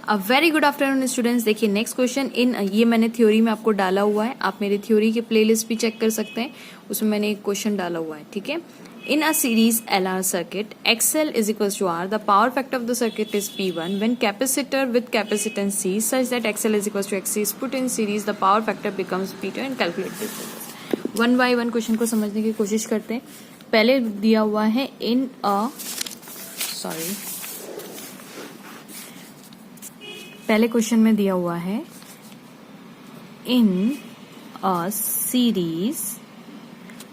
A very good afternoon students. देखिए next question ये मैंने थ्योरी में आपको डाला हुआ है। आप मेरी थ्योरी के प्लेलिस्ट भी चेक कर सकते हैं, उसमें मैंने एक क्वेश्चन डाला हुआ है। ठीक है, in a series LR circuit XL is equals to R, the power factor of the circuit is P1 when capacitor with capacitance C such that XL is equals to XC is put in series, the power factor becomes P2 and calculate this। One by one question को समझने की कोशिश करते हैं। पहले दिया हुआ है पहले क्वेश्चन में दिया हुआ है इन अ सीरीज,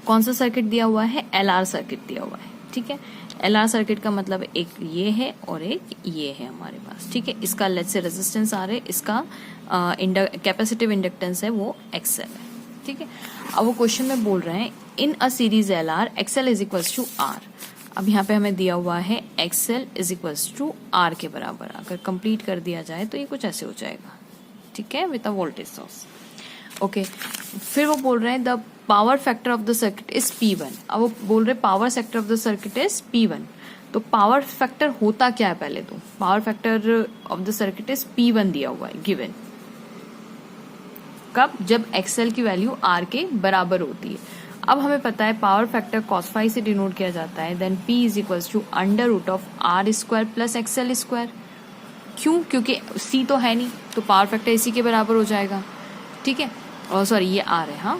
कौन सा सर्किट दिया हुआ है? LR सर्किट दिया हुआ है। ठीक है, LR सर्किट का मतलब एक ये है और एक ये है हमारे पास। ठीक है, इसका लेट्स से रेजिस्टेंस R है, इसका कैपेसिटिव इंडक्टेंस है वो XL है। ठीक है, अब वो क्वेश्चन में बोल रहे हैं in a series LR XL is equals to R। अब यहाँ पे हमें दिया हुआ है XL is equals to R के बराबर। अगर कंप्लीट कर दिया जाए तो ये कुछ ऐसे हो जाएगा। ठीक है, with a voltage source. Okay, फिर वो बोल रहे हैं the power factor of the circuit is P1। अब वो बोल रहे power factor of the circuit is P1। तो पावर फैक्टर होता क्या है? पहले तो power factor of the circuit is P1 दिया हुआ है गिवन। कब? जब XL की वैल्यू R के बराबर होती है। अब हमें पता है पावर फैक्टर cos फाई से डिनोट किया जाता है, then P is equals to under root of R square plus XL square. क्यों? क्योंकि C तो है नहीं, तो पावर फैक्टर इसी के बराबर हो जाएगा। ठीक है, और सॉरी ये R है, हाँ,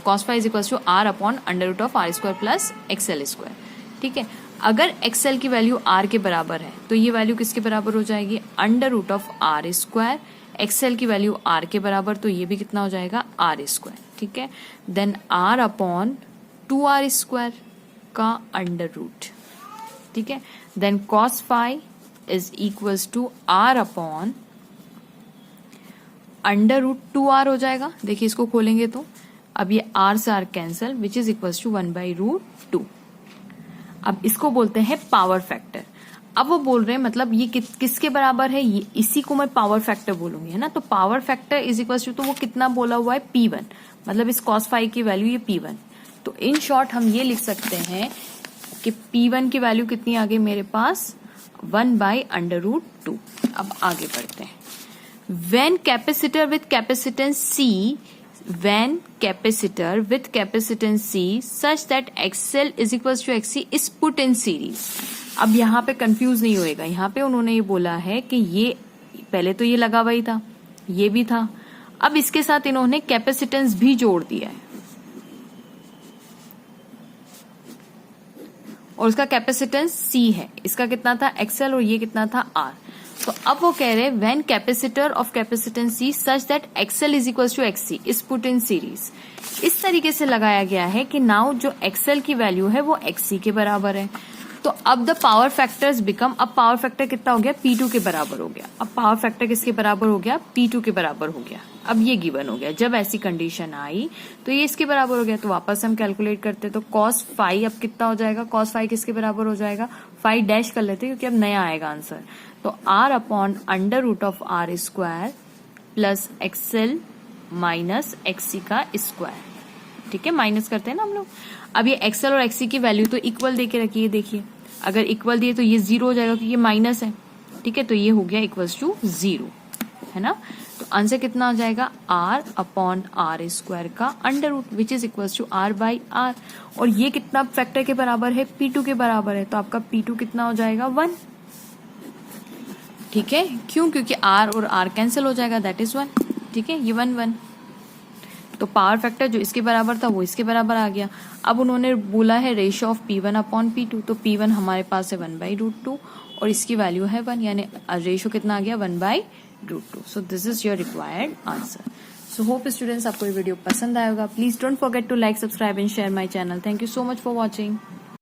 cos phi is equals to R upon under root of R square plus XL square. ठीक है, अगर XL की वैल्यू R के बराबर है तो ये वैल्यू किसके बराबर हो जाएगी? Under root of R square. XL की वैल्यू R के बराबर, तो ये भी कितना हो जाएगा? R square. ठीक है, then R upon 2R square का अंडर रूट। ठीक है, then cos phi is equals to R upon under root 2R हो जाएगा। देखिए इसको खोलेंगे तो अब ये R से R cancel, which is equals to 1/√2। अब इसको बोलते हैं पावर फैक्टर। अब वो बोल रहे हैं मतलब ये किसके बराबर है? ये इसी को मैं पावर फैक्टर बोलूंगी, है ना। तो power factor is equals to, तो वो कितना बोला हुआ है? P1, मतलब इस cos फाई की वैल्यू ये P1। तो इन शॉर्ट हम ये लिख सकते हैं कि P1 की वैल्यू कितनी आ गई मेरे पास? 1/√2। अब आगे बढ़ते हैं। When capacitor with capacitance C such that XL is equals to XC is put in series। अब यहाँ पे कंफ्यूज नहीं होएगा। यहाँ पे उन्होंने ये बोला है कि ये पहले तो ये लगा हुआ ही था, ये भी था, अब इसके साथ इन्होंने कैपेसिटेंस भी जोड़ दिया है और उसका कैपेसिटेंस C है। इसका कितना था? XL, और ये कितना था? R। तो अब वो कह रहे हैं when capacitor of capacitance C such that XL is equals to XC is put in series. इस तरीके से लगाया गया है कि नाउ जो XL की वैल्यू है वो XC के बराबर है। तो अब द पावर फैक्टर्स बिकम, अब पावर फैक्टर कितना हो गया? P2 के बराबर हो गया। अब पावर फैक्टर किसके बराबर हो गया? P2 के बराबर हो गया। अब ये गिवन हो गया। जब ऐसी कंडीशन आई तो ये इसके बराबर हो गया। तो वापस हम कैलकुलेट करते तो cos फाई अब कितना हो जाएगा? cos फाई किसके बराबर हो जाएगा? फाई डैश कर लेते क्योंकि अब नया आएगा आंसर। तो R upon under root of R square plus XL minus XC का स्क्वायर। ठीक है, माइनस करते हैं ना हम लोग। अब ये XL और XC की वैल्यू तो इक्वल दे के रखिए। देखिए अगर इक्वल दिए तो ये 0 हो जाएगा क्योंकि ये माइनस है। ठीक है, तो ये हो गया इक्वल्स टू 0, है ना। तो आंसर कितना हो जाएगा? R अपॉन R स्क्वायर का under root which is equals to R/R। और ये कितना फैक्टर के बराबर है? P2 के बराबर है। तो आपका P2 कितना हो जाएगा? 1। ठीक है, क्यों? क्योंकि R और R कैंसिल हो जाएगा, दैट इज 1। ठीक है, ये 1 तो पावर फैक्टर जो इसके बराबर था वो इसके बराबर आ गया। अब उन्होंने बोला है ratio of P1 upon P2, तो P1 हमारे पास है 1/√2 और इसकी वैल्यू है 1, यानी रेशियो कितना आ गया? 1/√2। So this is your required answer. So hope students आपको ये वीडियो पसंद आएगा। Please don't forget to like, subscribe and share my channel. Thank you so much for watching.